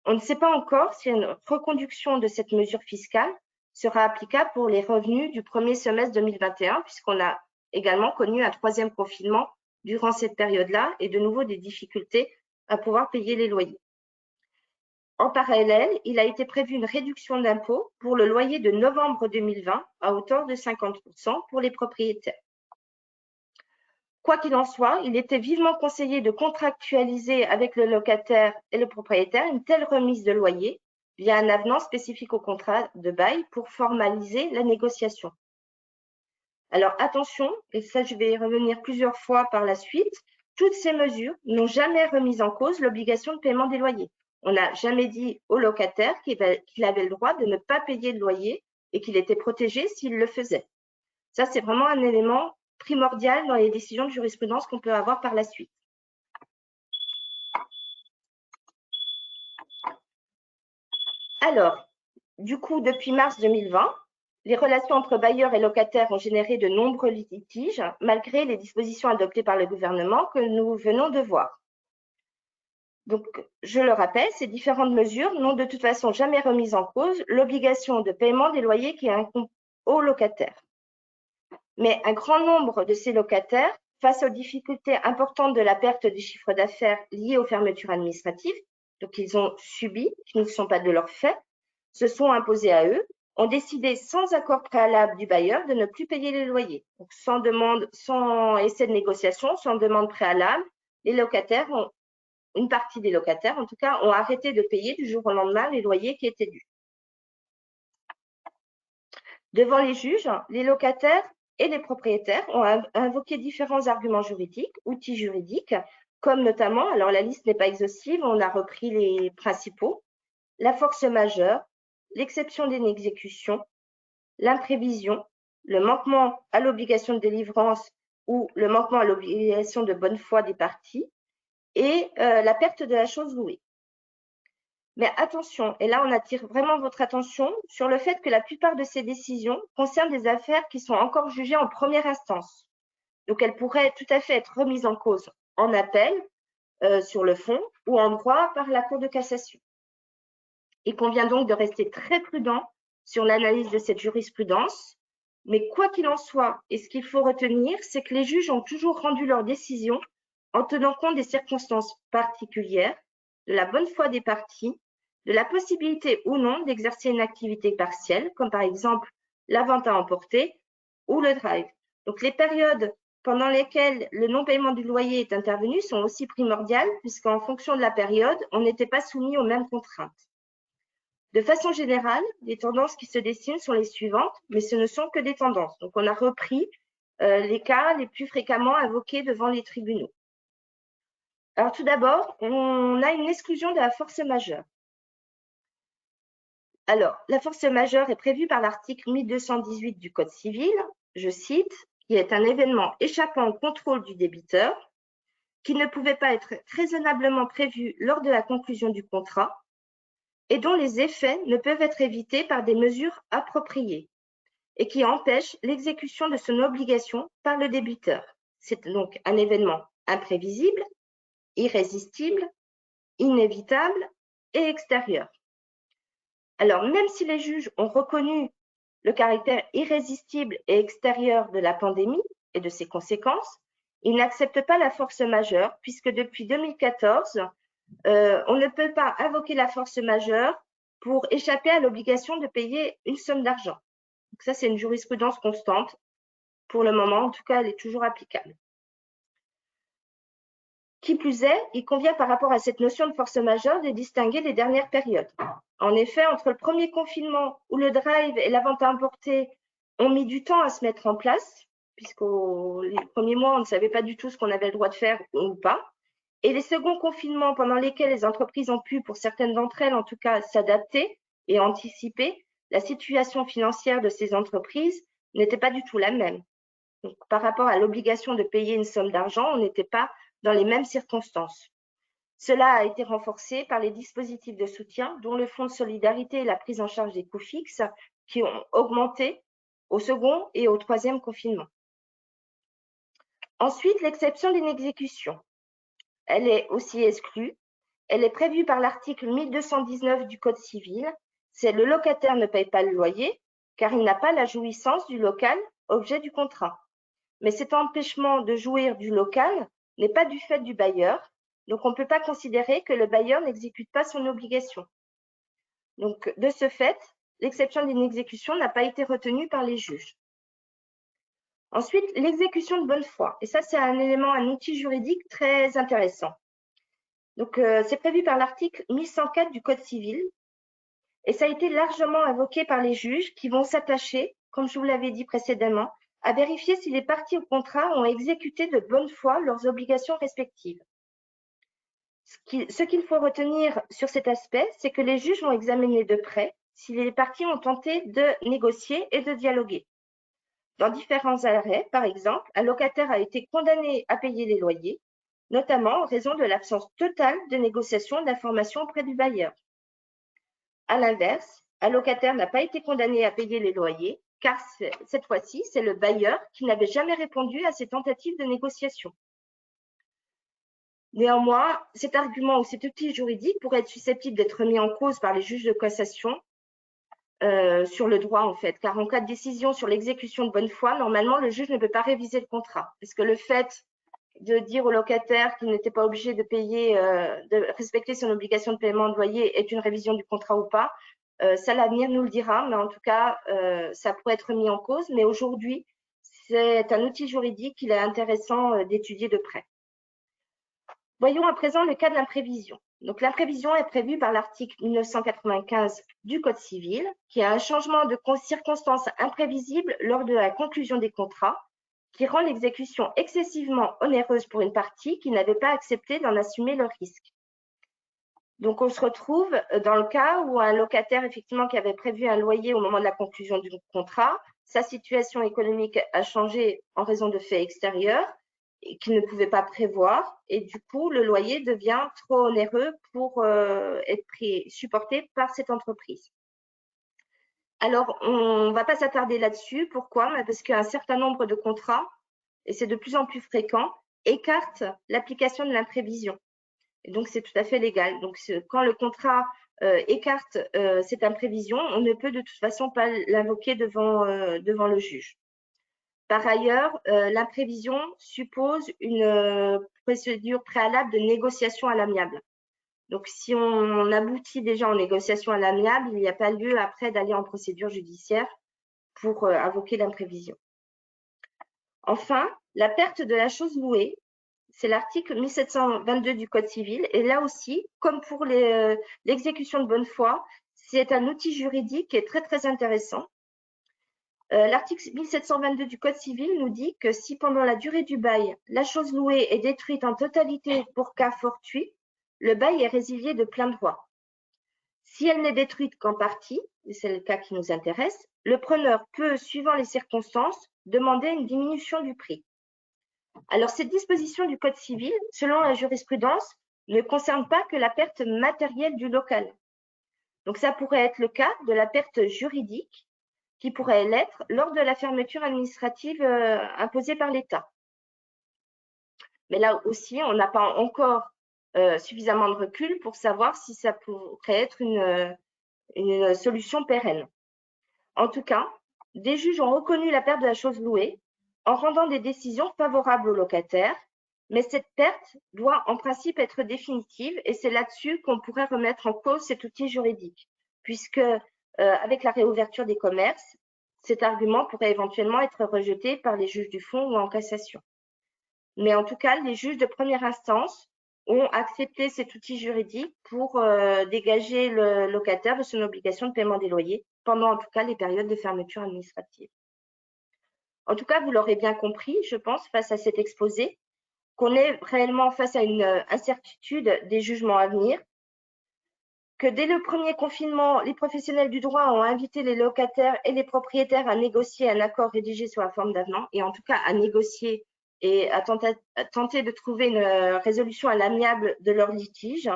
On ne sait pas encore si une reconduction de cette mesure fiscale sera applicable pour les revenus du premier semestre 2021, puisqu'on a également connu un troisième confinement durant cette période-là et de nouveau des difficultés à pouvoir payer les loyers. En parallèle, il a été prévu une réduction d'impôt pour le loyer de novembre 2020 à hauteur de 50% pour les propriétaires. Quoi qu'il en soit, il était vivement conseillé de contractualiser avec le locataire et le propriétaire une telle remise de loyer via un avenant spécifique au contrat de bail pour formaliser la négociation. Alors attention, et ça je vais y revenir plusieurs fois par la suite, toutes ces mesures n'ont jamais remis en cause l'obligation de paiement des loyers. On n'a jamais dit au locataire qu'il avait le droit de ne pas payer de loyer et qu'il était protégé s'il le faisait. Ça, c'est vraiment un élément primordial dans les décisions de jurisprudence qu'on peut avoir par la suite. Alors, du coup, depuis mars 2020, les relations entre bailleurs et locataires ont généré de nombreux litiges, malgré les dispositions adoptées par le gouvernement que nous venons de voir. Donc, je le rappelle, ces différentes mesures n'ont de toute façon jamais remis en cause l'obligation de paiement des loyers qui incombe aux locataires. Mais un grand nombre de ces locataires, face aux difficultés importantes de la perte du chiffre d'affaires liées aux fermetures administratives, donc ils ont subi, qui ne sont pas de leur fait, se sont imposés à eux, ont décidé sans accord préalable du bailleur de ne plus payer les loyers. Donc, sans demande, sans essai de négociation, sans demande préalable, les locataires ont, une partie des locataires en tout cas, ont arrêté de payer du jour au lendemain les loyers qui étaient dus. Devant les juges, les locataires et les propriétaires ont invoqué différents arguments juridiques, outils juridiques, comme notamment, alors la liste n'est pas exhaustive, on a repris les principaux, la force majeure, l'exception d'inexécution, l'imprévision, le manquement à l'obligation de délivrance ou le manquement à l'obligation de bonne foi des parties et la perte de la chose louée. Mais attention, et là on attire vraiment votre attention sur le fait que la plupart de ces décisions concernent des affaires qui sont encore jugées en première instance. Donc elles pourraient tout à fait être remises en cause en appel sur le fond ou en droit par la Cour de cassation. Il convient donc de rester très prudent sur l'analyse de cette jurisprudence, mais quoi qu'il en soit, et ce qu'il faut retenir, c'est que les juges ont toujours rendu leur décision en tenant compte des circonstances particulières, de la bonne foi des parties, de la possibilité ou non d'exercer une activité partielle, comme par exemple la vente à emporter ou le drive. Donc les périodes pendant lesquelles le non-paiement du loyer est intervenu sont aussi primordiales, puisqu'en fonction de la période, on n'était pas soumis aux mêmes contraintes. De façon générale, les tendances qui se dessinent sont les suivantes, mais ce ne sont que des tendances. Donc, on a repris les cas les plus fréquemment invoqués devant les tribunaux. Alors, tout d'abord, on a une exclusion de la force majeure. Alors, la force majeure est prévue par l'article 1218 du Code civil, je cite, qui est un événement échappant au contrôle du débiteur, qui ne pouvait pas être raisonnablement prévu lors de la conclusion du contrat, et dont les effets ne peuvent être évités par des mesures appropriées et qui empêchent l'exécution de son obligation par le débiteur. C'est donc un événement imprévisible, irrésistible, inévitable et extérieur. Alors, même si les juges ont reconnu le caractère irrésistible et extérieur de la pandémie et de ses conséquences, ils n'acceptent pas la force majeure puisque depuis 2014, on ne peut pas invoquer la force majeure pour échapper à l'obligation de payer une somme d'argent. Donc ça, c'est une jurisprudence constante. Pour le moment, en tout cas, elle est toujours applicable. Qui plus est, il convient par rapport à cette notion de force majeure de distinguer les dernières périodes. En effet, entre le premier confinement où le drive et la vente à emporter ont mis du temps à se mettre en place, puisqu'aux les premiers mois, on ne savait pas du tout ce qu'on avait le droit de faire ou pas, et les seconds confinements pendant lesquels les entreprises ont pu, pour certaines d'entre elles en tout cas, s'adapter et anticiper, la situation financière de ces entreprises n'était pas du tout la même. Donc, par rapport à l'obligation de payer une somme d'argent, on n'était pas dans les mêmes circonstances. Cela a été renforcé par les dispositifs de soutien, dont le fonds de solidarité et la prise en charge des coûts fixes, qui ont augmenté au second et au troisième confinement. Ensuite, l'exception d'inexécution. Elle est aussi exclue. Elle est prévue par l'article 1219 du Code civil. C'est le locataire ne paye pas le loyer car il n'a pas la jouissance du local objet du contrat. Mais cet empêchement de jouir du local n'est pas du fait du bailleur, donc on ne peut pas considérer que le bailleur n'exécute pas son obligation. Donc, de ce fait, l'exception d'inexécution n'a pas été retenue par les juges. Ensuite, l'exécution de bonne foi. Et ça, c'est un élément, un outil juridique très intéressant. Donc, c'est prévu par l'article 1104 du Code civil et ça a été largement invoqué par les juges qui vont s'attacher, comme je vous l'avais dit précédemment, à vérifier si les parties au contrat ont exécuté de bonne foi leurs obligations respectives. Ce qu'il faut retenir sur cet aspect, c'est que les juges vont examiner de près si les parties ont tenté de négocier et de dialoguer. Dans différents arrêts, par exemple, un locataire a été condamné à payer les loyers, notamment en raison de l'absence totale de négociation d'informations auprès du bailleur. À l'inverse, un locataire n'a pas été condamné à payer les loyers, car cette fois-ci, c'est le bailleur qui n'avait jamais répondu à ses tentatives de négociation. Néanmoins, cet argument ou cet outil juridique pourrait être susceptible d'être mis en cause par les juges de cassation sur le droit, en fait, car en cas de décision sur l'exécution de bonne foi, normalement, le juge ne peut pas réviser le contrat, parce que le fait de dire au locataire qu'il n'était pas obligé de payer, de respecter son obligation de paiement de loyer est une révision du contrat ou pas, ça l'avenir nous le dira, mais en tout cas, ça pourrait être mis en cause. Mais aujourd'hui, c'est un outil juridique qu'il est intéressant d'étudier de près. Voyons à présent le cas de l'imprévision. Donc, l'imprévision est prévue par l'article 1995 du Code civil, qui a un changement de circonstances imprévisibles lors de la conclusion des contrats, qui rend l'exécution excessivement onéreuse pour une partie qui n'avait pas accepté d'en assumer le risque. Donc, on se retrouve dans le cas où un locataire, effectivement, qui avait prévu un loyer au moment de la conclusion du contrat, sa situation économique a changé en raison de faits extérieurs et qu'il ne pouvait pas prévoir. Et du coup, le loyer devient trop onéreux pour être supporté par cette entreprise. Alors, on ne va pas s'attarder là-dessus. Pourquoi? Parce qu'un certain nombre de contrats, et c'est de plus en plus fréquent, écartent l'application de l'imprévision. Et donc, c'est tout à fait légal. Donc, quand le contrat écarte cette imprévision, on ne peut de toute façon pas l'invoquer devant le juge. Par ailleurs, l'imprévision suppose une procédure préalable de négociation à l'amiable. Donc, si on aboutit déjà en négociation à l'amiable, il n'y a pas lieu après d'aller en procédure judiciaire pour invoquer l'imprévision. Enfin, la perte de la chose louée, c'est l'article 1722 du Code civil. Et là aussi, comme pour l'exécution de bonne foi, c'est un outil juridique qui est très, très intéressant. L'article 1722 du Code civil nous dit que si pendant la durée du bail, la chose louée est détruite en totalité pour cas fortuit, le bail est résilié de plein droit. Si elle n'est détruite qu'en partie, et c'est le cas qui nous intéresse, le preneur peut, suivant les circonstances, demander une diminution du prix. Alors, cette disposition du Code civil, selon la jurisprudence, ne concerne pas que la perte matérielle du local. Donc, ça pourrait être le cas de la perte juridique qui pourrait l'être lors de la fermeture administrative imposée par l'État. Mais là aussi, on n'a pas encore suffisamment de recul pour savoir si ça pourrait être une solution pérenne. En tout cas, des juges ont reconnu la perte de la chose louée en rendant des décisions favorables aux locataires, mais cette perte doit en principe être définitive et c'est là-dessus qu'on pourrait remettre en cause cet outil juridique, puisque avec la réouverture des commerces, cet argument pourrait éventuellement être rejeté par les juges du fond ou en cassation. Mais en tout cas, les juges de première instance ont accepté cet outil juridique pour dégager le locataire de son obligation de paiement des loyers pendant en tout cas les périodes de fermeture administrative. En tout cas, vous l'aurez bien compris, je pense, face à cet exposé, qu'on est réellement face à une incertitude des jugements à venir, que dès le premier confinement, les professionnels du droit ont invité les locataires et les propriétaires à négocier un accord rédigé sous la forme d'avenant, et en tout cas à négocier et à tenter de trouver une résolution à l'amiable de leur litige.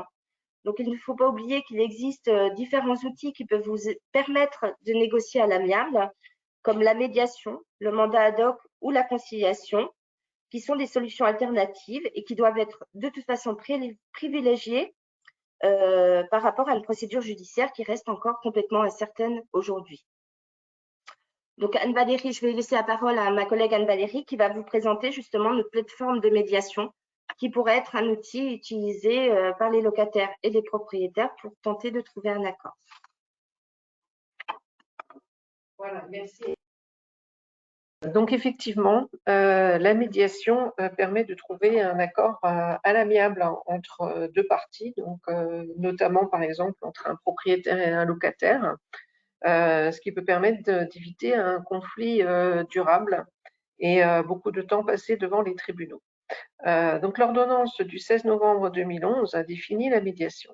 Donc, il ne faut pas oublier qu'il existe différents outils qui peuvent vous permettre de négocier à l'amiable, comme la médiation, le mandat ad hoc ou la conciliation, qui sont des solutions alternatives et qui doivent être de toute façon privilégiées par rapport à une procédure judiciaire qui reste encore complètement incertaine aujourd'hui. Donc Anne-Valérie, je vais laisser la parole à ma collègue Anne-Valérie qui va vous présenter justement notre plateforme de médiation qui pourrait être un outil utilisé par les locataires et les propriétaires pour tenter de trouver un accord. Voilà, merci. Donc effectivement, la médiation permet de trouver un accord à l'amiable entre deux parties, donc notamment par exemple entre un propriétaire et un locataire, ce qui peut permettre d'éviter un conflit durable et beaucoup de temps passé devant les tribunaux. Donc l'ordonnance du 16 novembre 2011 a défini la médiation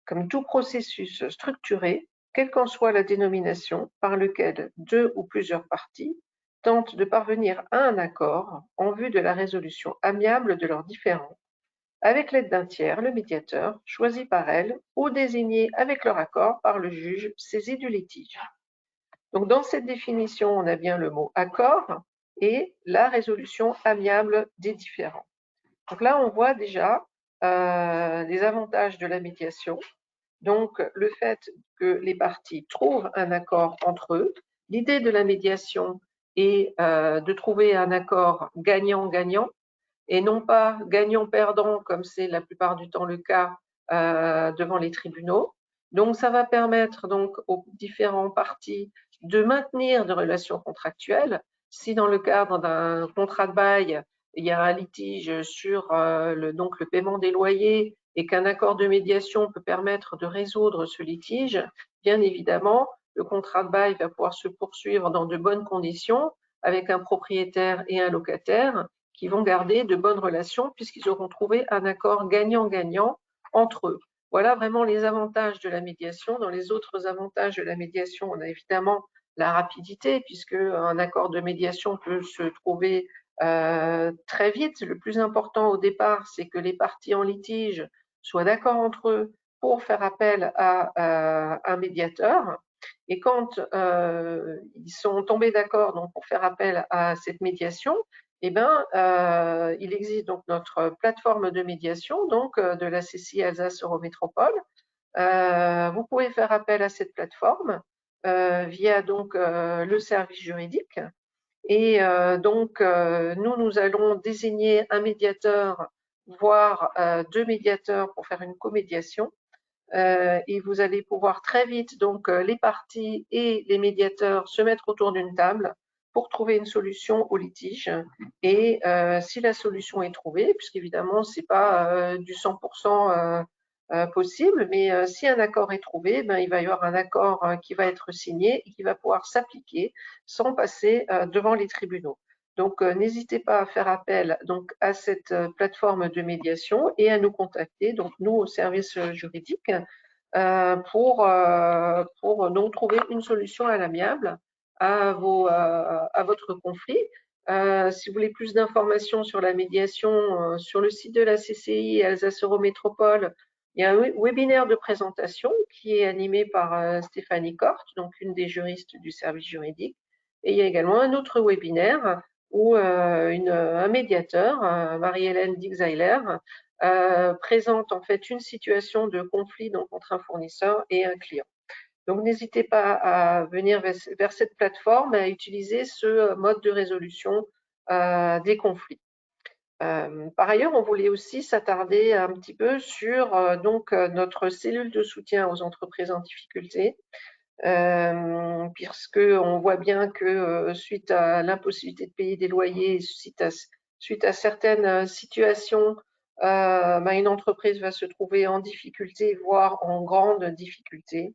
comme tout processus structuré, quelle qu'en soit la dénomination, par lequel deux ou plusieurs parties tentent de parvenir à un accord en vue de la résolution amiable de leurs différends, avec l'aide d'un tiers, le médiateur, choisi par elles ou désigné avec leur accord par le juge saisi du litige. Donc dans cette définition, on a bien le mot accord et la résolution amiable des différends. Donc là, on voit déjà les avantages de la médiation. Donc, le fait que les parties trouvent un accord entre eux, l'idée de la médiation est de trouver un accord gagnant-gagnant et non pas gagnant-perdant comme c'est la plupart du temps le cas devant les tribunaux. Donc, ça va permettre donc aux différentes parties de maintenir des relations contractuelles. Si dans le cadre d'un contrat de bail, il y a un litige sur donc le paiement des loyers et qu'un accord de médiation peut permettre de résoudre ce litige, bien évidemment, le contrat de bail va pouvoir se poursuivre dans de bonnes conditions avec un propriétaire et un locataire qui vont garder de bonnes relations puisqu'ils auront trouvé un accord gagnant-gagnant entre eux. Voilà vraiment les avantages de la médiation. Dans les autres avantages de la médiation, on a évidemment la rapidité, puisque un accord de médiation peut se trouver très vite. Le plus important au départ, c'est que les parties en litige soient d'accord entre eux pour faire appel à un médiateur. Et quand ils sont tombés d'accord donc pour faire appel à cette médiation, eh ben, il existe donc notre plateforme de médiation, donc de la CCI Alsace Eurométropole. Vous pouvez faire appel à cette plateforme via donc le service juridique. Et donc, nous allons désigner un médiateur, voire deux médiateurs pour faire une comédiation. Et vous allez pouvoir très vite, donc, les parties et les médiateurs se mettre autour d'une table pour trouver une solution au litige. Et si la solution est trouvée, puisqu'évidemment, c'est pas du 100% possible, mais si un accord est trouvé, ben, il va y avoir un accord qui va être signé et qui va pouvoir s'appliquer sans passer devant les tribunaux. Donc, n'hésitez pas à faire appel donc à cette plateforme de médiation et à nous contacter, donc nous au service juridique, pour donc trouver une solution à l'amiable à votre conflit. Si vous voulez plus d'informations sur la médiation, sur le site de la CCI Alsace Eurométropole, il y a un webinaire de présentation qui est animé par Stéphanie Korte, donc une des juristes du service juridique. Et il y a également un autre webinaire où un médiateur, Marie-Hélène Dixeiler, présente en fait une situation de conflit donc, entre un fournisseur et un client. Donc n'hésitez pas à venir vers cette plateforme et à utiliser ce mode de résolution des conflits. Par ailleurs, on voulait aussi s'attarder un petit peu sur donc notre cellule de soutien aux entreprises en difficulté, puisqu'on voit bien que suite à l'impossibilité de payer des loyers, suite à certaines situations, une entreprise va se trouver en difficulté, voire en grande difficulté.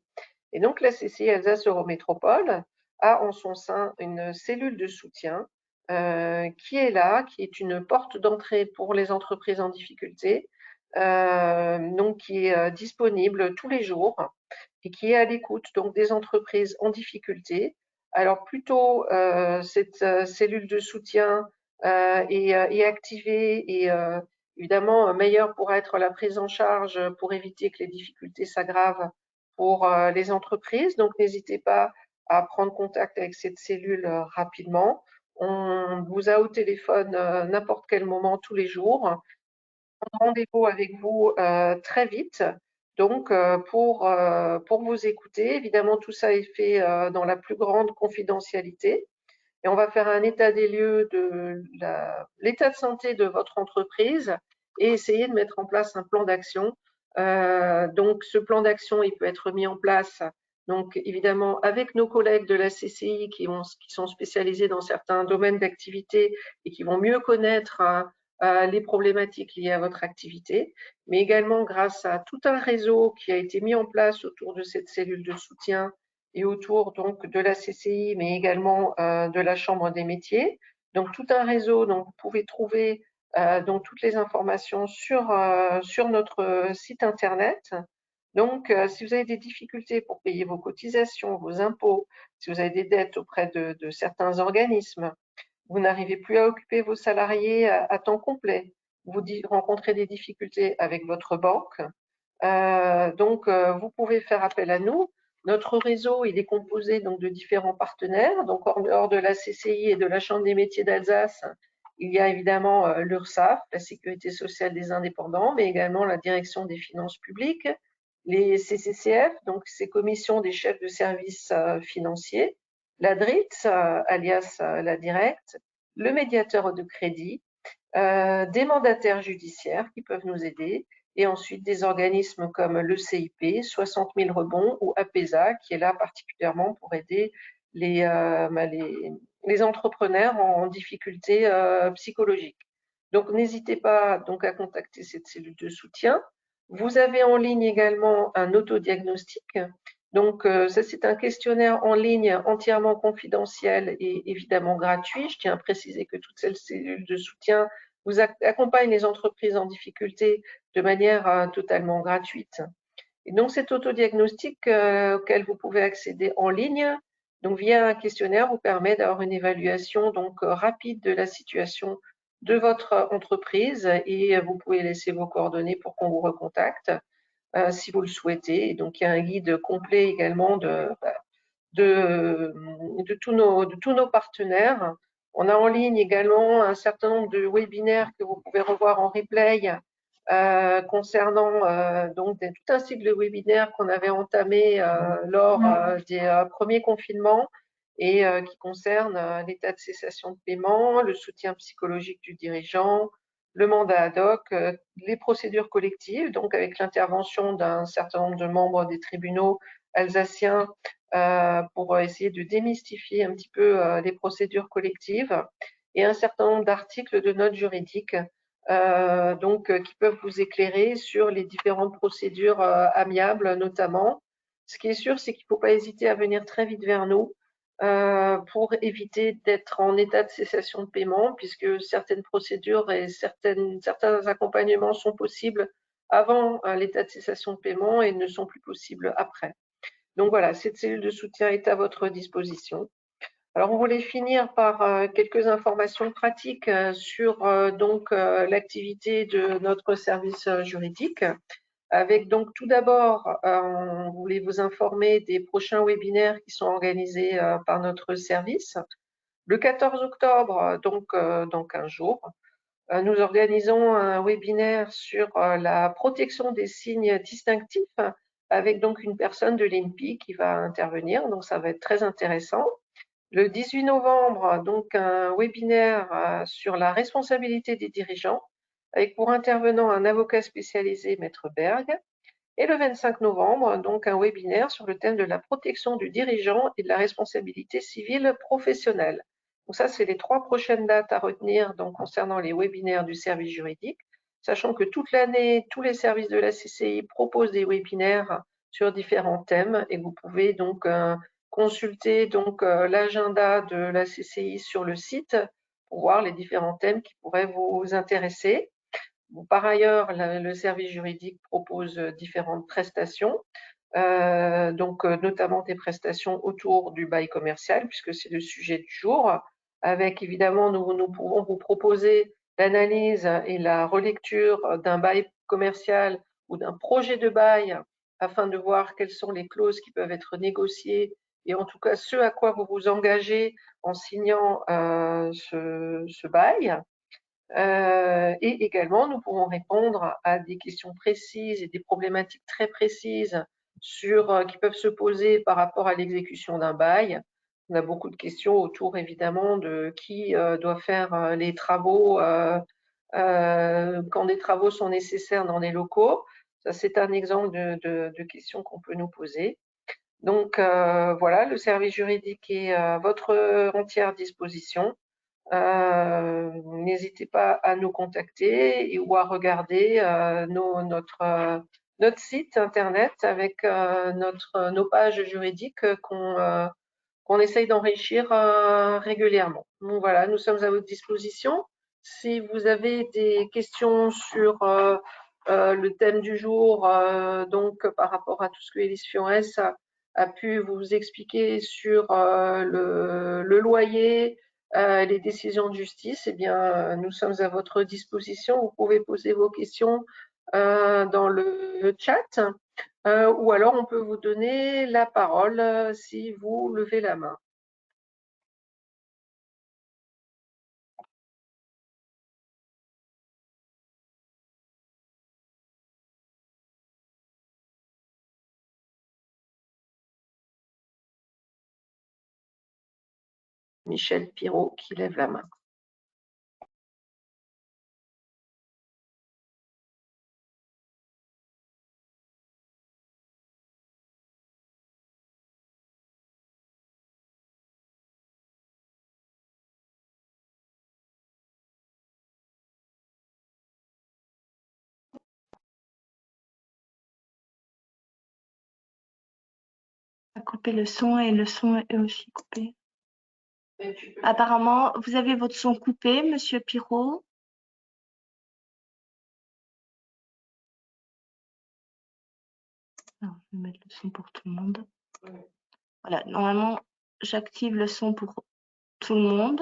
Et donc la CCI Alsace Eurométropole a en son sein une cellule de soutien qui est là, qui est une porte d'entrée pour les entreprises en difficulté, donc qui est disponible tous les jours et qui est à l'écoute donc des entreprises en difficulté. Alors plutôt cette cellule de soutien est activée et évidemment meilleure pourra être la prise en charge pour éviter que les difficultés s'aggravent pour les entreprises. Donc n'hésitez pas à prendre contact avec cette cellule rapidement. On vous a au téléphone n'importe quel moment tous les jours. Rendez-vous avec vous très vite. Donc, pour vous écouter, évidemment, tout ça est fait dans la plus grande confidentialité. Et on va faire un état des lieux de l'état de santé de votre entreprise et essayer de mettre en place un plan d'action. Donc, ce plan d'action, il peut être mis en place, donc évidemment, avec nos collègues de la CCI qui sont spécialisés dans certains domaines d'activité et qui vont mieux connaître les problématiques liées à votre activité, mais également grâce à tout un réseau qui a été mis en place autour de cette cellule de soutien et autour donc de la CCI, mais également de la Chambre des métiers. Donc tout un réseau, donc vous pouvez trouver donc toutes les informations sur notre site internet. Donc si vous avez des difficultés pour payer vos cotisations, vos impôts, si vous avez des dettes auprès de certains organismes, vous n'arrivez plus à occuper vos salariés à temps complet, vous rencontrez des difficultés avec votre banque, donc vous pouvez faire appel à nous. Notre réseau, il est composé donc de différents partenaires. Donc en dehors de la CCI et de la Chambre des métiers d'Alsace, il y a évidemment l'URSSAF, la Sécurité sociale des indépendants, mais également la Direction des finances publiques, les CCCF, donc ces commissions des chefs de services financiers, la DRIT, alias la Direct, le médiateur de crédit, des mandataires judiciaires qui peuvent nous aider, et ensuite des organismes comme le CIP, 60 000 rebonds, ou APESA, qui est là particulièrement pour aider les entrepreneurs en difficulté psychologique. Donc n'hésitez pas donc à contacter cette cellule de soutien. Vous avez en ligne également un autodiagnostic Donc, ça, c'est un questionnaire en ligne entièrement confidentiel et évidemment gratuit. Je tiens à préciser que toutes ces cellules de soutien vous accompagnent les entreprises en difficulté de manière totalement gratuite. Et donc, cet autodiagnostic auquel vous pouvez accéder en ligne, donc via un questionnaire, vous permet d'avoir une évaluation donc rapide de la situation de votre entreprise et vous pouvez laisser vos coordonnées pour qu'on vous recontacte si vous le souhaitez. Et donc, il y a un guide complet également de tous nos partenaires. On a en ligne également un certain nombre de webinaires que vous pouvez revoir en replay concernant donc tout un cycle de webinaires qu'on avait entamé lors des premiers confinements et qui concernent l'état de cessation de paiement, le soutien psychologique du dirigeant, le mandat ad hoc, les procédures collectives, donc avec l'intervention d'un certain nombre de membres des tribunaux alsaciens pour essayer de démystifier un petit peu les procédures collectives et un certain nombre d'articles de notes juridiques qui peuvent vous éclairer sur les différentes procédures amiables notamment. Ce qui est sûr, c'est qu'il ne faut pas hésiter à venir très vite vers nous pour éviter d'être en état de cessation de paiement, puisque certaines procédures et certains accompagnements sont possibles avant l'état de cessation de paiement et ne sont plus possibles après. Donc voilà, cette cellule de soutien est à votre disposition. Alors, on voulait finir par quelques informations pratiques sur l'activité de notre service juridique. Avec donc tout d'abord, on voulait vous informer des prochains webinaires qui sont organisés par notre service. Le 14 octobre, donc dans 15 jours, nous organisons un webinaire sur la protection des signes distinctifs avec donc une personne de l'INPI qui va intervenir. Donc, ça va être très intéressant. Le 18 novembre, donc un webinaire sur la responsabilité des dirigeants, avec pour intervenant un avocat spécialisé, Maître Berg. Et le 25 novembre, donc un webinaire sur le thème de la protection du dirigeant et de la responsabilité civile professionnelle. Donc ça, c'est les 3 prochaines dates à retenir donc, concernant les webinaires du service juridique, sachant que toute l'année, tous les services de la CCI proposent des webinaires sur différents thèmes et vous pouvez donc consulter donc l'agenda de la CCI sur le site pour voir les différents thèmes qui pourraient vous intéresser. Bon, par ailleurs, le service juridique propose différentes prestations, notamment des prestations autour du bail commercial, puisque c'est le sujet du jour, avec évidemment, nous pouvons vous proposer l'analyse et la relecture d'un bail commercial ou d'un projet de bail afin de voir quelles sont les clauses qui peuvent être négociées et en tout cas ce à quoi vous vous engagez en signant ce bail. Et également, nous pourrons répondre à des questions précises et des problématiques très précises qui peuvent se poser par rapport à l'exécution d'un bail. On a beaucoup de questions autour, évidemment, de qui doit faire les travaux quand des travaux sont nécessaires dans les locaux. Ça, c'est un exemple de questions qu'on peut nous poser. Donc, voilà, le service juridique est à votre entière disposition. N'hésitez pas à nous contacter ou à regarder notre site internet avec nos pages juridiques qu'on essaye d'enrichir régulièrement. Donc voilà, nous sommes à votre disposition. Si vous avez des questions sur le thème du jour, donc par rapport à tout ce que Élise Fiorès a pu vous expliquer sur le loyer, les décisions de justice, eh bien, nous sommes à votre disposition. Vous pouvez poser vos questions dans le chat ou alors on peut vous donner la parole si vous levez la main. Michel Pirot qui lève la main. couper le son et le son est aussi coupé. Apparemment, vous avez votre son coupé, Monsieur Pirot. Alors, je vais mettre le son pour tout le monde. Voilà, normalement, j'active le son pour tout le monde.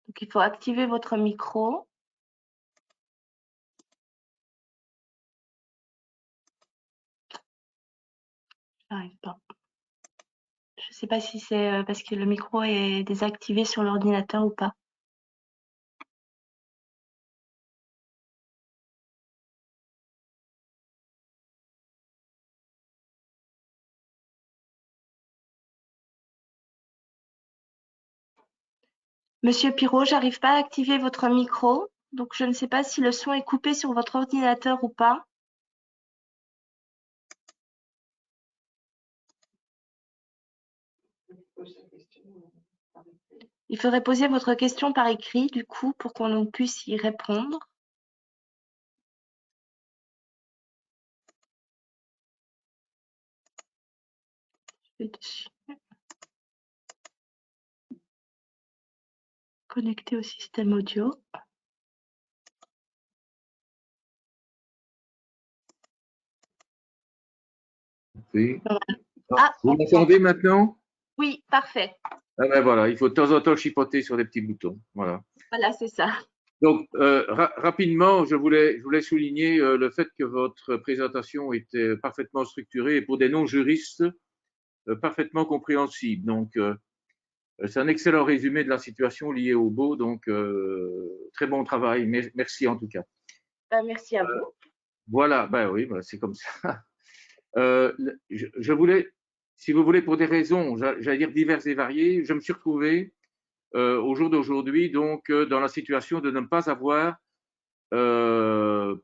Donc, il faut activer votre micro. J'arrive pas. Je ne sais pas si c'est parce que le micro est désactivé sur l'ordinateur ou pas. Monsieur Pirot, j'arrive pas à activer votre micro, donc je ne sais pas si le son est coupé sur votre ordinateur ou pas. Il faudrait poser votre question par écrit, du coup, pour qu'on puisse y répondre. Je vais dessus. Connecté au système audio. Oui. Ah, Vous m'entendez maintenant? oui, parfait. Ah ben voilà, il faut de temps en temps chipoter sur des petits boutons. Voilà. Voilà, c'est ça. Donc, rapidement, je voulais souligner le fait que votre présentation était parfaitement structurée et pour des non-juristes, parfaitement compréhensible. Donc, c'est un excellent résumé de la situation liée au beau. Donc, très bon travail. Merci en tout cas. Merci à vous. Voilà, ben oui, ben c'est comme ça. Je voulais, si vous voulez, pour des raisons, j'allais dire diverses et variées, je me suis retrouvé au jour d'aujourd'hui, donc, dans la situation de ne pas avoir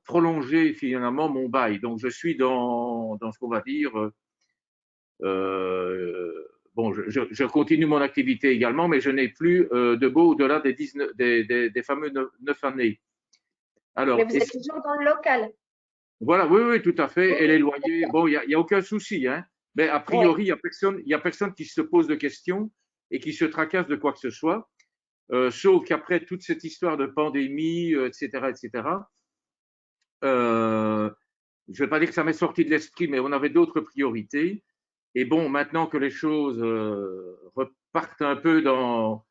prolongé finalement mon bail. Donc, je suis dans ce qu'on va dire. Bon, je continue mon activité également, mais je n'ai plus de baux au-delà des, 19, des fameux 9 années. Alors, Mais vous êtes toujours dans le local. voilà, oui, oui, tout à fait. Oui, Et les loyers, bon, il y a aucun souci, hein. Mais a priori, il y a personne qui se pose de questions et qui se tracasse de quoi que ce soit. Sauf qu'après toute cette histoire de pandémie, etc., etc., je ne vais pas dire que ça m'est sorti de l'esprit, mais on avait d'autres priorités. Et bon, maintenant que les choses repartent un peu dans,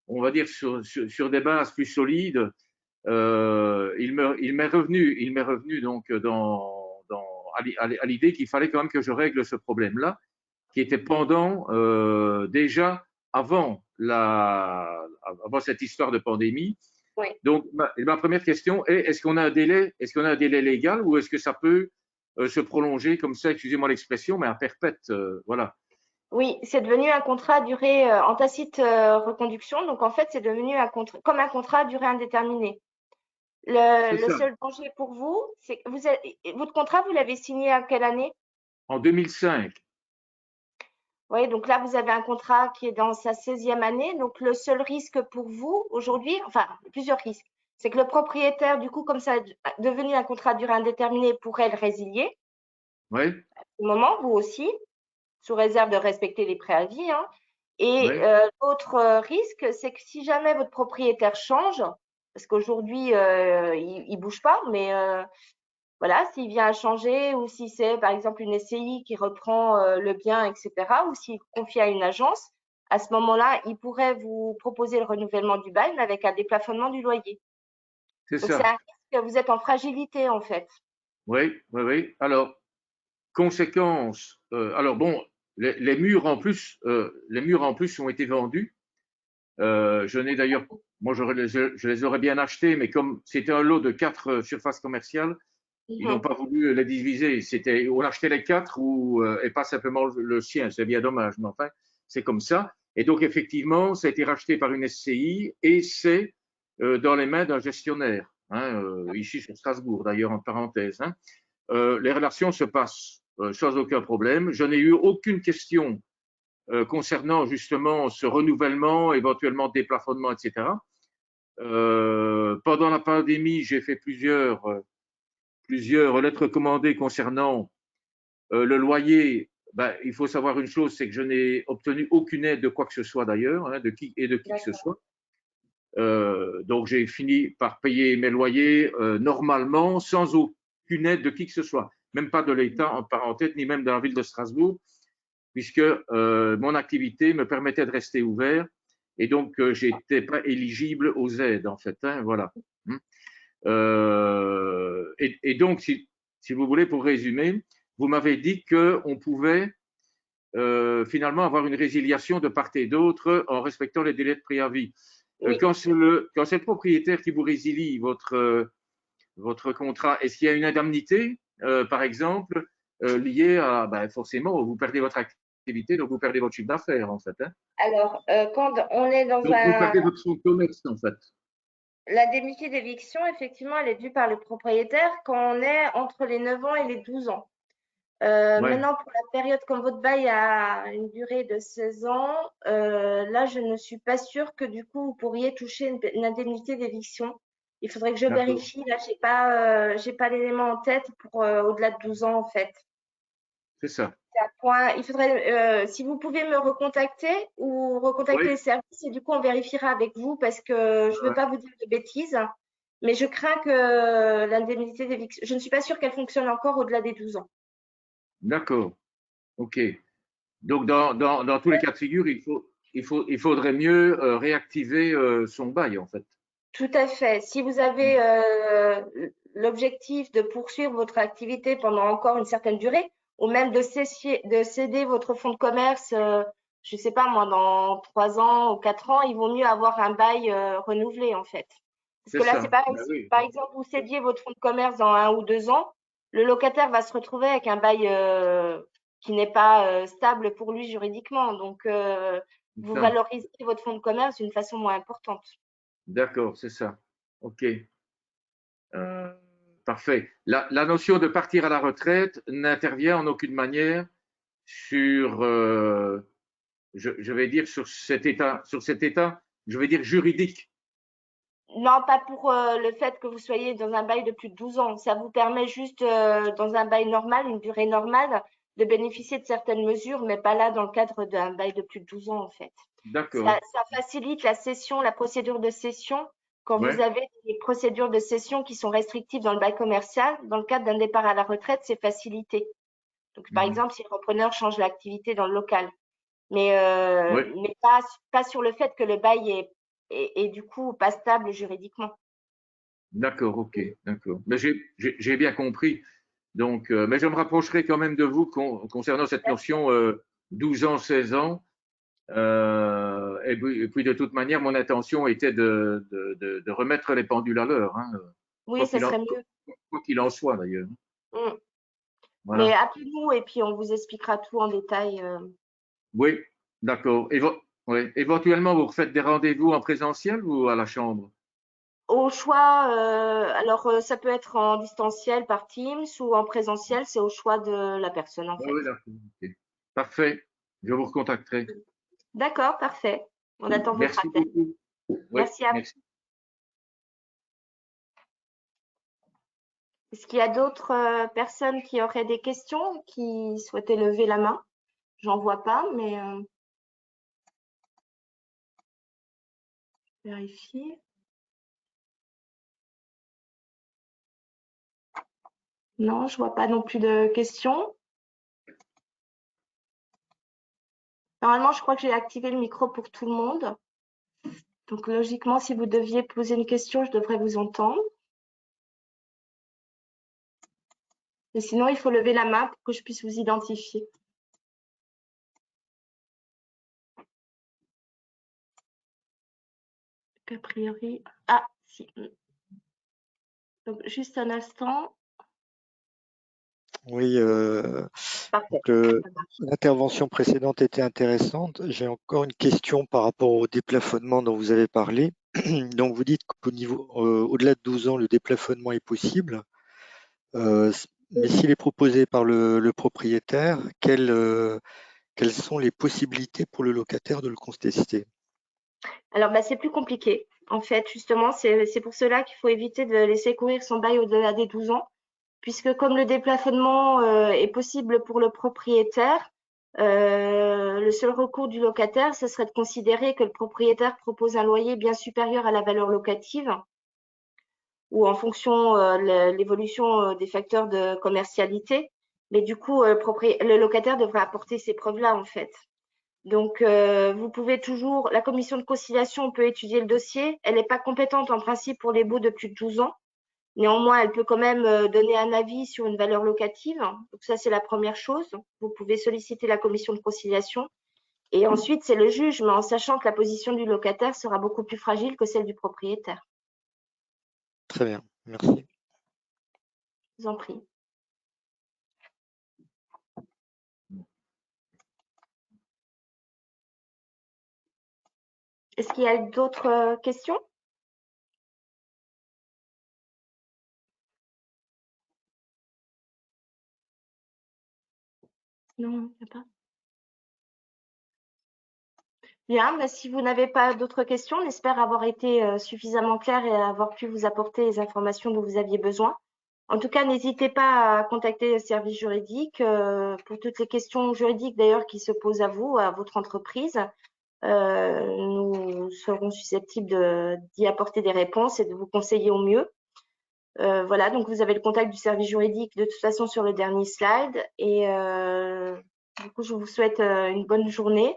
on va dire, sur des bases plus solides, il m'est revenu donc à l'idée qu'il fallait quand même que je règle ce problème-là, qui était pendant déjà avant cette histoire de pandémie. Oui. Donc, ma première question est, est-ce qu'on a un délai légal ou est-ce que ça peut se prolonger comme ça, excusez-moi l'expression, mais à perpète, voilà. Oui, c'est devenu un contrat à durée en tacite reconduction. Donc, en fait, c'est devenu comme un contrat à durée indéterminée. Le seul danger pour vous, c'est que votre contrat, vous l'avez signé à quelle année? En 2005. Oui, donc là, vous avez un contrat qui est dans sa 16e année. Donc, le seul risque pour vous aujourd'hui, enfin, plusieurs risques, c'est que le propriétaire, du coup, comme ça est devenu un contrat à durée indéterminée, pourrait le résilier. Oui. Au moment, vous aussi, sous réserve de respecter les préavis. Hein. Et Oui. l'autre risque, c'est que si jamais votre propriétaire change, parce qu'aujourd'hui, il ne bouge pas, mais voilà, s'il vient à changer ou si c'est par exemple une SCI qui reprend le bien, etc., ou s'il confie à une agence, à ce moment-là, il pourrait vous proposer le renouvellement du bail, mais avec un déplafonnement du loyer. C'est Donc, c'est ça. un risque que vous êtes en fragilité, en fait. Oui, oui, oui. Alors, conséquence, alors bon, les murs en plus ont été vendus. Je n'ai d'ailleurs, moi, je les aurais bien achetés, mais comme c'était un lot de 4 surfaces commerciales, ils n'ont pas voulu les diviser. On achetait les 4 et pas simplement le sien. C'est bien dommage, mais enfin, c'est comme ça. Et donc, effectivement, ça a été racheté par une SCI et c'est dans les mains d'un gestionnaire, hein, ici sur Strasbourg, d'ailleurs, en parenthèse. Hein. Les relations se passent sans aucun problème. Je n'ai eu aucune question concernant justement ce renouvellement, éventuellement déplafonnement, etc. Pendant la pandémie, j'ai fait plusieurs lettres recommandées concernant le loyer. Ben, il faut savoir une chose, c'est que je n'ai obtenu aucune aide de quoi que ce soit d'ailleurs, hein, de qui que ce soit. Donc j'ai fini par payer mes loyers normalement, sans aucune aide de qui que ce soit, même pas de l'État en parenthèse, ni même de la ville de Strasbourg, puisque mon activité me permettait de rester ouvert et donc j'étais pas éligible aux aides en fait. Hein, voilà. Et donc, si vous voulez, pour résumer, vous m'avez dit qu'on pouvait finalement avoir une résiliation de part et d'autre en respectant les délais de préavis. Oui. Quand c'est le propriétaire qui vous résilie votre contrat, est-ce qu'il y a une indemnité, par exemple, liée à, ben, forcément, vous perdez votre activité, donc vous perdez votre chiffre d'affaires, en fait. Hein. Alors, quand on est dans Donc, vous perdez votre fonds de commerce, en fait. L'indemnité d'éviction, effectivement, elle est due par le propriétaire quand on est entre les 9 ans et les 12 ans. Ouais. Maintenant, pour la période, comme votre bail a une durée de 16 ans, là, je ne suis pas sûre que du coup, vous pourriez toucher une indemnité d'éviction. Il faudrait que je vérifie. Là, j'ai pas l'élément en tête pour au-delà de 12 ans, en fait. C'est ça. Il faudrait, si vous pouvez me recontacter ou recontacter les services, et du coup, on vérifiera avec vous parce que je ne veux pas vous dire de bêtises, mais je crains que l'indemnité d'éviction, je ne suis pas sûre qu'elle fonctionne encore au-delà des 12 ans. D'accord. OK. Donc, dans tous les cas de figure, il faudrait mieux réactiver son bail, en fait. Tout à fait. Si vous avez l'objectif de poursuivre votre activité pendant encore une certaine durée, ou même de céder votre fonds de commerce, je ne sais pas moi, dans 3 ans ou 4 ans, il vaut mieux avoir un bail renouvelé en fait. Parce que là, c'est pareil. Ben Si, oui. par exemple, vous cédiez votre fonds de commerce dans 1 ou 2 ans, le locataire va se retrouver avec un bail qui n'est pas stable pour lui juridiquement. Donc, vous valorisez votre fonds de commerce d'une façon moins importante. D'accord, c'est ça. OK. Parfait. La notion de partir à la retraite n'intervient en aucune manière sur, je vais dire, sur cet état, je vais dire juridique. Non, pas pour le fait que vous soyez dans un bail de plus de 12 ans. Ça vous permet juste, dans un bail normal, une durée normale, de bénéficier de certaines mesures, mais pas là dans le cadre d'un bail de plus de 12 ans, en fait. D'accord. Ça facilite la cession, la procédure de cession. Quand vous avez des procédures de cession qui sont restrictives dans le bail commercial, dans le cadre d'un départ à la retraite, c'est facilité. Donc, par exemple, si le repreneur change l'activité dans le local. Mais pas sur le fait que le bail est du coup pas stable juridiquement. D'accord, ok, d'accord. Mais j'ai bien compris. Donc, mais je me rapprocherai quand même de vous concernant cette notion 12 ans, 16 ans. Et puis, de toute manière, mon intention était de remettre les pendules à l'heure. Hein, oui, ça serait mieux. Quoi qu'il en soit, d'ailleurs. Voilà. Mais appelez-nous et puis on vous expliquera tout en détail. Oui, d'accord. Éventuellement, vous refaites des rendez-vous en présentiel ou à la chambre? Au choix, alors ça peut être en distanciel par Teams ou en présentiel, c'est au choix de la personne en fait. Oui, d'accord. Okay. Parfait. Je vous recontacterai. D'accord, parfait. On attend votre appel. Merci beaucoup. Merci à vous. Est-ce qu'il y a d'autres personnes qui auraient des questions, qui souhaitaient lever la main? J'en vois pas, mais vérifier. Non, je vois pas non plus de questions. Normalement, je crois que j'ai activé le micro pour tout le monde. Donc, logiquement, si vous deviez poser une question, je devrais vous entendre. Et sinon, il faut lever la main pour que je puisse vous identifier. A priori, ah, si. Donc, juste un instant. Oui, l'intervention précédente était intéressante. J'ai encore une question par rapport au déplafonnement dont vous avez parlé. Donc, vous dites qu'au niveau, au-delà de 12 ans, le déplafonnement est possible. Mais s'il est proposé par le propriétaire, quelles sont les possibilités pour le locataire de le contester? Alors, c'est plus compliqué. En fait, justement, c'est pour cela qu'il faut éviter de laisser courir son bail au-delà des 12 ans, puisque comme le déplafonnement est possible pour le propriétaire, le seul recours du locataire, ce serait de considérer que le propriétaire propose un loyer bien supérieur à la valeur locative ou en fonction de l'évolution des facteurs de commercialité. Mais du coup, le locataire devrait apporter ces preuves-là, en fait. Donc, vous pouvez toujours, la commission de conciliation peut étudier le dossier. Elle n'est pas compétente en principe pour les baux de plus de 12 ans. Néanmoins, elle peut quand même donner un avis sur une valeur locative. Donc ça, c'est la première chose. Vous pouvez solliciter la commission de conciliation. Et ensuite, c'est le juge, mais en sachant que la position du locataire sera beaucoup plus fragile que celle du propriétaire. Très bien, merci. Je vous en prie. Est-ce qu'il y a d'autres questions? Non, il n'y a pas. Bien, mais si vous n'avez pas d'autres questions, on espère avoir été suffisamment clair et avoir pu vous apporter les informations dont vous aviez besoin. En tout cas, n'hésitez pas à contacter le service juridique pour toutes les questions juridiques d'ailleurs qui se posent à vous, à votre entreprise. Nous serons susceptibles d'y apporter des réponses et de vous conseiller au mieux. Voilà, donc vous avez le contact du service juridique de toute façon sur le dernier slide. Et du coup, je vous souhaite une bonne journée,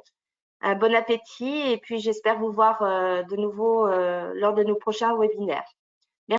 un bon appétit et puis j'espère vous voir de nouveau lors de nos prochains webinaires.